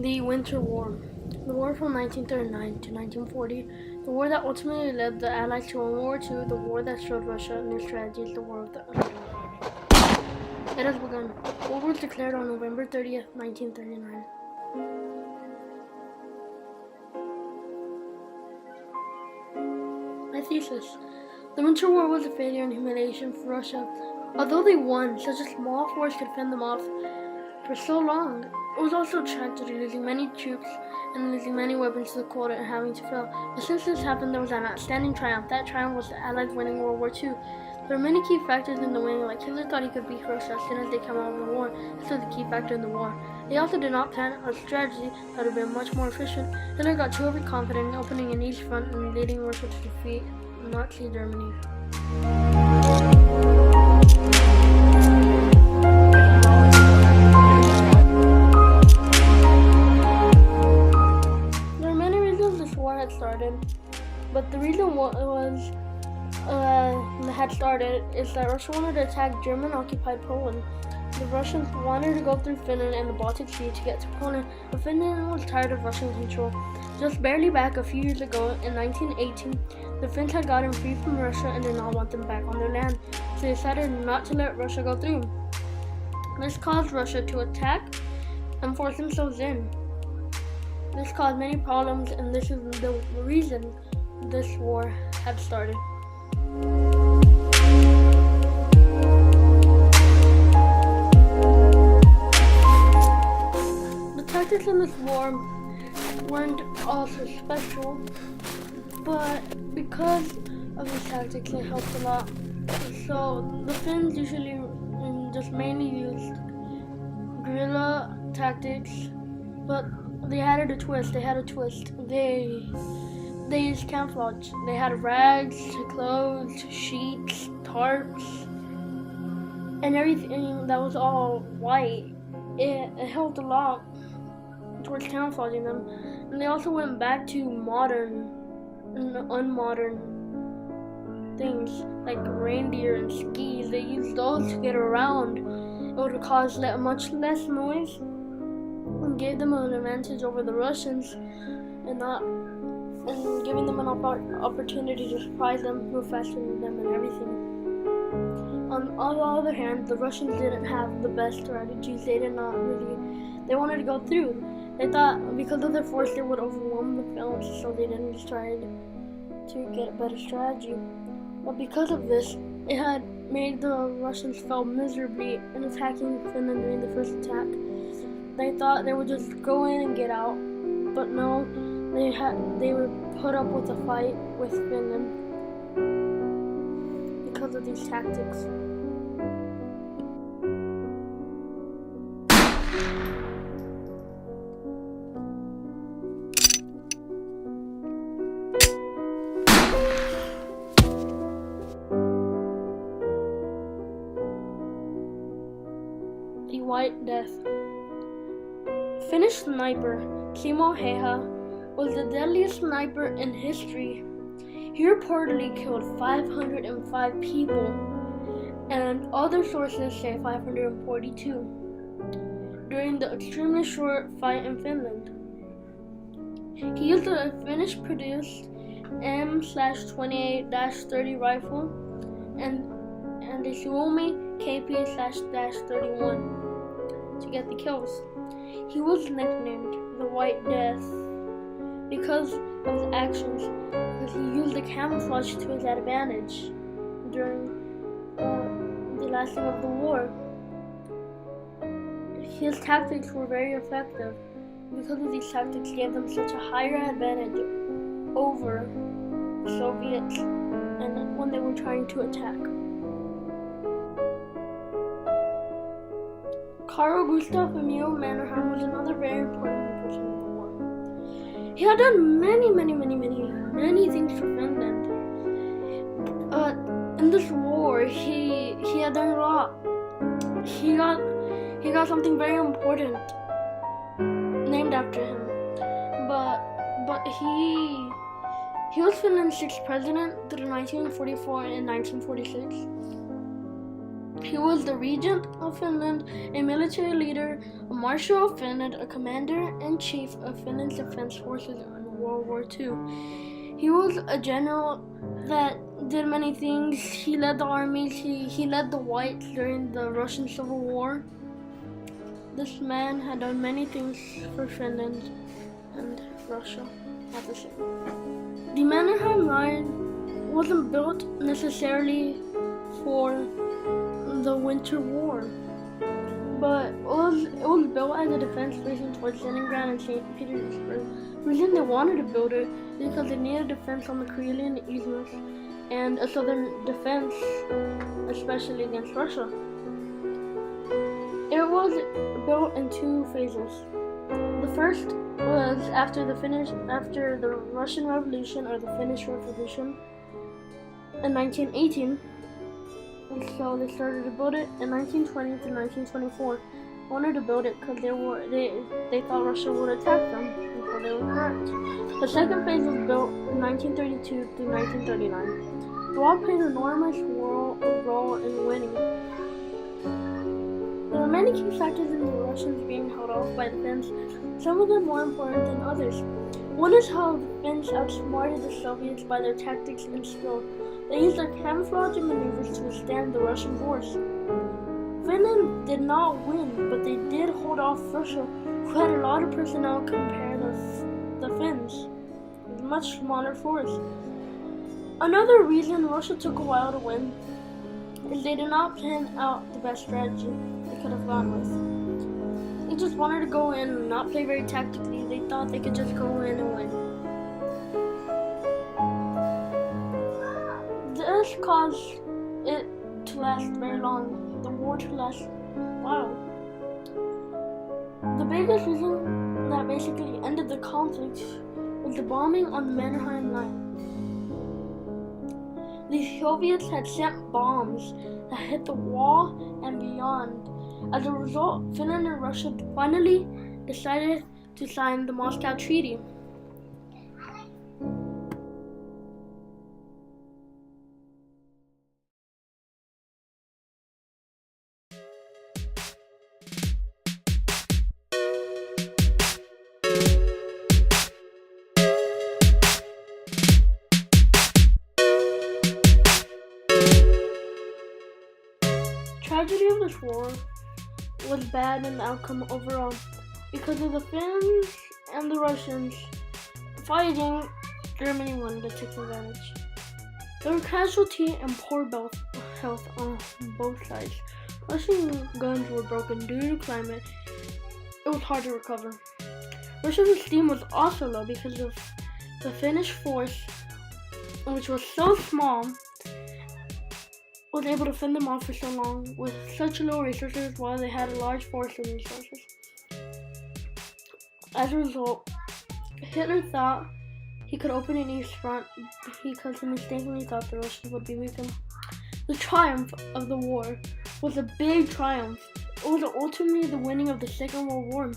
The Winter War. The war from 1939 to 1940, the war that ultimately led the Allies to World War II, the war that showed Russia and their strategies the war of the underdog. It has begun. War was declared on November 30th, 1939. My thesis. The Winter War was a failure and humiliation for Russia. Although they won, such a small force could fend them off for so long. It was also a tragedy, losing many troops and losing many weapons to the cold and having to fail. But since this happened, there was an outstanding triumph. That triumph was the Allies winning World War II. There are many key factors in the winning, like Hitler thought he could beat Russia as soon as they came out of the war. This was a key factor in the war. They also did not plan a strategy that would have been much more efficient. Hitler got too overconfident in opening an east front and leading Russia to defeat Nazi Germany. But the reason had started is that Russia wanted to attack German-occupied Poland. The Russians wanted to go through Finland and the Baltic Sea to get to Poland, but Finland was tired of Russian control. Just barely back a few years ago, in 1918, the Finns had gotten free from Russia and did not want them back on their land, so they decided not to let Russia go through. This caused Russia to attack and force themselves in. This caused many problems, and this is the reason this war had started. The tactics in this war weren't also special, but because of these tactics, they helped a lot. So the Finns usually just mainly used guerrilla tactics, but they added a twist. They used camouflage. They had rags, clothes, sheets, tarps, and everything that was all white. It helped a lot towards camouflaging them. And they also went back to modern and unmodern things like reindeer and skis. They used those to get around. It would have caused much less noise and gave them an advantage over the Russians, and giving them an opportunity to surprise them, move faster than them, and everything. On the other hand, the Russians didn't have the best strategies. They wanted to go through. They thought because of their force they would overwhelm the Finns, so they didn't try to get a better strategy. But because of this, it had made the Russians fail miserably in attacking Finland during the first attack. They thought they would just go in and get out, but no, they were put up with a fight with Finland because of these tactics. The White Death. Finnish sniper Kimmo Heha was the deadliest sniper in history. He reportedly killed 505 people, and other sources say 542 during the extremely short fight in Finland. He used a Finnish-produced M/28-30 rifle and a Suomi KP/31 to get the kills. He was nicknamed the White Death because of his actions, because he used the camouflage to his advantage during the lasting of the war. His tactics were very effective. Because of these tactics, gave them such a higher advantage over the Soviets and when they were trying to attack. Carl Gustaf Emil Mannerheim was another very important person in the war. He had done many things for Finland. In this war, he had done a lot. He got something very important named after him. But he was Finland's sixth president through 1944 and 1946. He was the regent of Finland, a military leader, a marshal of Finland, a commander-in-chief of Finland's defense forces in World War II. He was a general that did many things. He led the armies, he led the Whites during the Russian Civil War. This man had done many things for Finland and Russia at the same time. The Mannerheim Line wasn't built necessarily for the Winter War, but it was built as a defense facing towards Leningrad and St. Petersburg. The reason they wanted to build it is because they needed defense on the Karelian Isthmus and a southern defense, especially against Russia. It was built in two phases. The first was after the Russian Revolution, or the Finnish Revolution, in 1918. So they started to build it in 1920 to 1924. They wanted to build it because they thought Russia would attack them, and so they were correct. The second phase was built in 1932 to 1939. The wall played an enormous role in winning. There are many key factors in the Russians being held off by the Finns, some of them more important than others. One is how the Finns outsmarted the Soviets by their tactics and skill. They used their camouflage and maneuvers to withstand the Russian force. Finland did not win, but they did hold off Russia, who had a lot of personnel compared to the Finns, with a much smaller force. Another reason Russia took a while to win is they did not plan out the best strategy they could have gone with. They just wanted to go in and not play very tactically. They thought they could just go in and win. This caused it to last very long, the war to last a while. The biggest reason that basically ended the conflict was the bombing on the Mannerheim Line. The Soviets had sent bombs that hit the wall and beyond. As a result, Finland and Russia finally decided to sign the Moscow Treaty. The tragedy of this war was bad in the outcome overall. Because of the Finns and the Russians fighting, Germany wanted to take advantage. There were casualties and poor health on both sides. Russian guns were broken due to climate. It was hard to recover. Russia's esteem was also low because of the Finnish force, which was so small, was able to fend them off for so long with such low resources while they had a large force of resources. As a result, Hitler thought he could open an east front because he mistakenly thought the Russians would be weakened. The triumph of the war was a big triumph. It was ultimately the winning of the Second World War.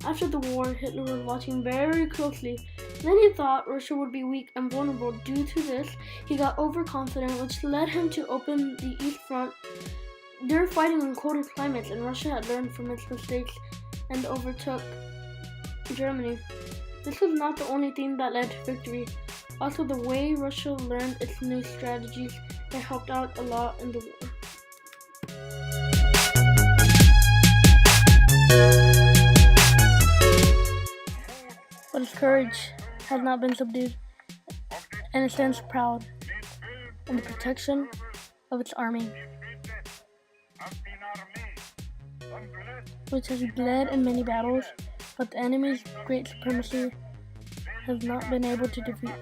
After the war, Hitler was watching very closely. Then he thought Russia would be weak and vulnerable. Due to this, he got overconfident, which led him to open the East Front. They were fighting in colder climates, and Russia had learned from its mistakes and overtook Germany. This was not the only thing that led to victory. Also, the way Russia learned its new strategies, that helped out a lot in the war. But his courage has not been subdued, and it stands proud in the protection of its army, which has bled in many battles, but the enemy's great supremacy has not been able to defeat.